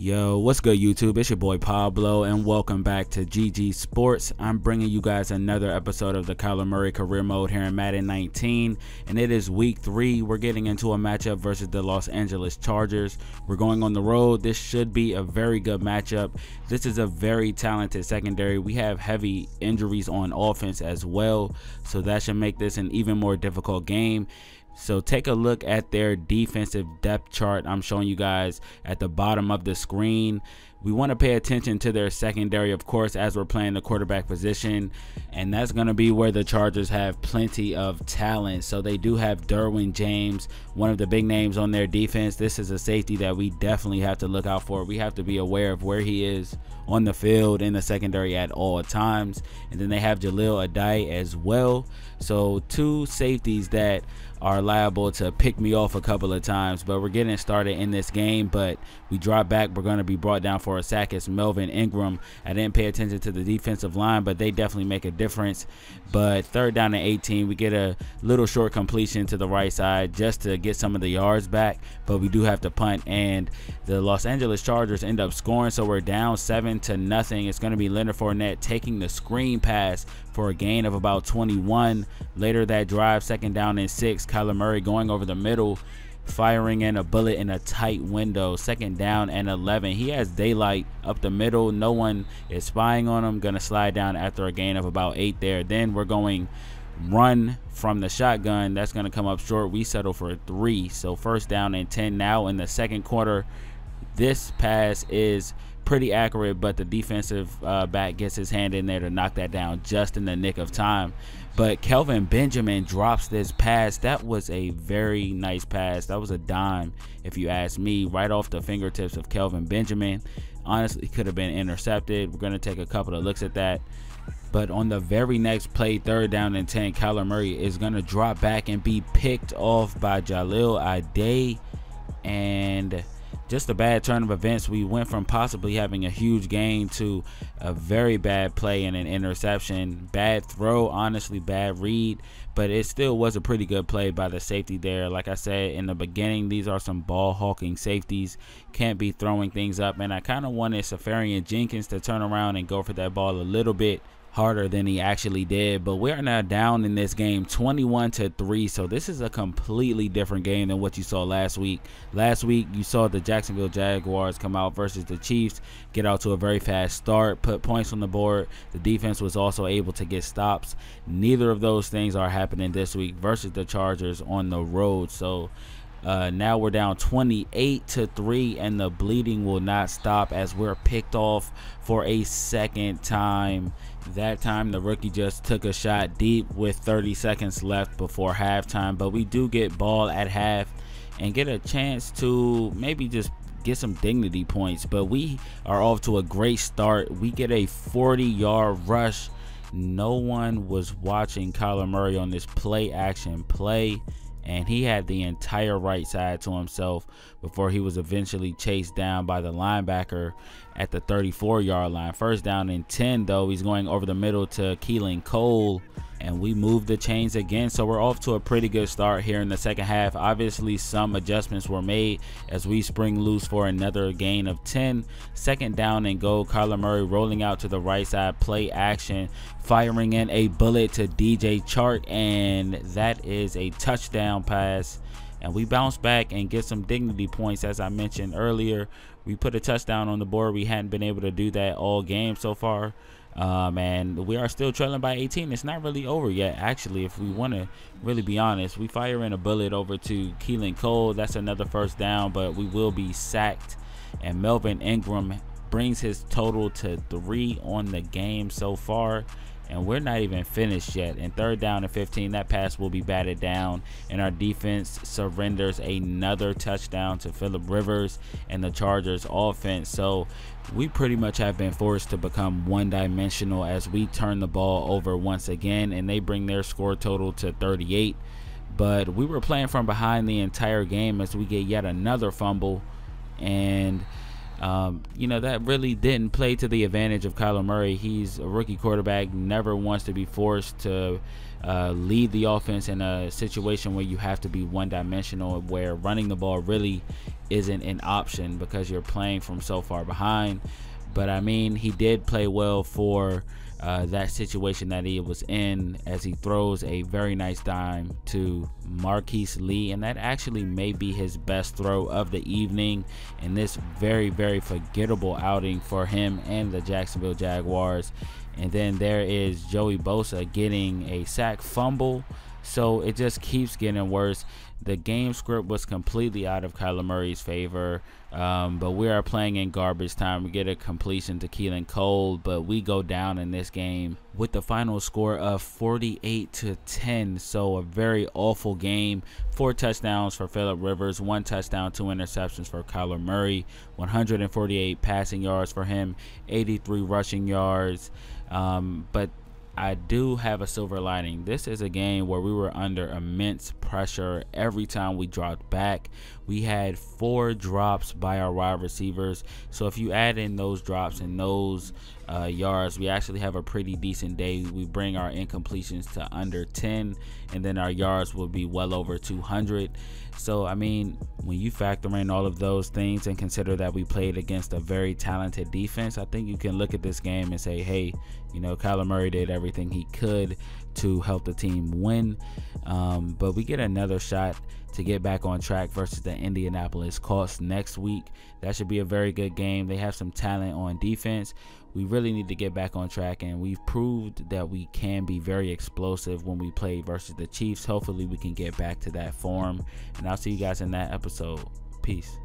Yo, what's good YouTube? It's your boy Pablo and welcome back to GG Sports. I'm bringing you guys another episode of the Kyler Murray career mode here in Madden 19, and it is week 3. We're getting into a matchup versus the Los Angeles Chargers. We're going on the road. This should be a very good matchup. This is a very talented secondary. We have heavy injuries on offense as well, so that should make this an even more difficult game. So take a look at their defensive depth chart. I'm showing you guys at the bottom of the screen. We want to pay attention to their secondary, of course, as we're playing the quarterback position, and that's going to be where the Chargers have plenty of talent. So they do have Derwin James, one of the big names on their defense. This is a safety that we definitely have to look out for. We have to be aware of where he is on the field in the secondary at all times. And then they have Jaleel Addae as well. So two safeties that are liable to pick me off a couple of times, but we're getting started in this game. But we drop back, we're going to be brought down for a sack. It's Melvin Ingram. I didn't pay attention to the defensive line, but they definitely make a difference. But third down and 18, we get a little short completion to the right side just to get some of the yards back, but we do have to punt, and the Los Angeles Chargers end up scoring, so we're down 7-0. It's going to be Leonard Fournette taking the screen pass for a gain of about 21. Later that drive, second down and 6, Kyler Murray going over the middle, firing in a bullet in a tight window. Second down and 11. He has daylight up the middle. No one is spying on him. Gonna slide down after a gain of about 8 there. Then we're going run from the shotgun. That's gonna come up short. We settle for 3. So first down and 10 now in the second quarter. This pass is pretty accurate, but the defensive back gets his hand in there to knock that down just in the nick of time. But Kelvin Benjamin drops this pass. That was a very nice pass. That was a dime, if you ask me, right off the fingertips of Kelvin Benjamin. Honestly, could have been intercepted. We're going to take a couple of looks at that. But on the very next play, third down and 10, Kyler Murray is going to drop back and be picked off by Jaleel Addae. And just a bad turn of events. We went from possibly having a huge gain to a very bad play and an interception. Bad throw, honestly, bad read, but it still was a pretty good play by the safety there. Like I said in the beginning, these are some ball hawking safeties. Can't be throwing things up, and I kind of wanted Safarian Jenkins to turn around and go for that ball a little bit harder than he actually did. But we are now down in this game 21-3, so this is a completely different game than what you saw last week. Last week you saw the Jacksonville Jaguars come out versus the Chiefs, get out to a very fast start, put points on the board. The defense was also able to get stops. Neither of those things are happening this week versus the Chargers on the road. So now we're down 28-3, and the bleeding will not stop as we're picked off for a second time. That time the rookie just took a shot deep with 30 seconds left before halftime, but we do get ball at half and get a chance to maybe just get some dignity points. But we are off to a great start. We get a 40-yard rush. No one was watching Kyler Murray on this play action play, and he had the entire right side to himself before he was eventually chased down by the linebacker at the 34-yard line. First down and 10 though. He's going over the middle to Keelan Cole, and we move the chains again. So we're off to a pretty good start here in the second half. Obviously some adjustments were made as we spring loose for another gain of 10. Second down and goal. Kyler Murray rolling out to the right side, play action, firing in a bullet to DJ Chark, and that is a touchdown pass. And we bounce back and get some dignity points. As I mentioned earlier, we put a touchdown on the board. We hadn't been able to do that all game so far. And we are still trailing by 18. It's not really over yet, actually, if we want to really be honest. We fire in a bullet over to Keelan Cole. That's another first down, but we will be sacked. And Melvin Ingram brings his total to 3 on the game so far, and we're not even finished yet. And third down and 15, that pass will be batted down, and our defense surrenders another touchdown to Phillip Rivers and the Chargers offense. So we pretty much have been forced to become one-dimensional as we turn the ball over once again, and they bring their score total to 38. But we were playing from behind the entire game as we get yet another fumble, and that really didn't play to the advantage of Kyler Murray. He's a rookie quarterback, never wants to be forced to lead the offense in a situation where you have to be one-dimensional, where running the ball really isn't an option because you're playing from so far behind. But I mean, he did play well for that situation that he was in, as he throws a very nice dime to Marquise Lee, and that actually may be his best throw of the evening in this very, very forgettable outing for him and the Jacksonville Jaguars. And then there is Joey Bosa getting a sack fumble, so it just keeps getting worse. The game script was completely out of Kyler Murray's favor, but we are playing in garbage time. We get a completion to Keelan Cole, but we go down in this game with the final score of 48-10. So a very awful game. 4 touchdowns for Phillip Rivers, 1 touchdown, 2 interceptions for Kyler Murray, 148 passing yards for him, 83 rushing yards. But I do have a silver lining. This is a game where we were under immense pressure every time we dropped back. We had 4 drops by our wide receivers. So if you add in those drops and those yards, we actually have a pretty decent day. We bring our incompletions to under 10, and then our yards will be well over 200. So, I mean, when you factor in all of those things and consider that we played against a very talented defense, I think you can look at this game and say, hey, Kyler Murray did everything he could to help the team win. But we get another shot to get back on track versus the Indianapolis Colts next week. That should be a very good game. They have some talent on defense. We really need to get back on track, and we've proved that we can be very explosive when we play versus the Chiefs. Hopefully we can get back to that form, and I'll see you guys in that episode. Peace.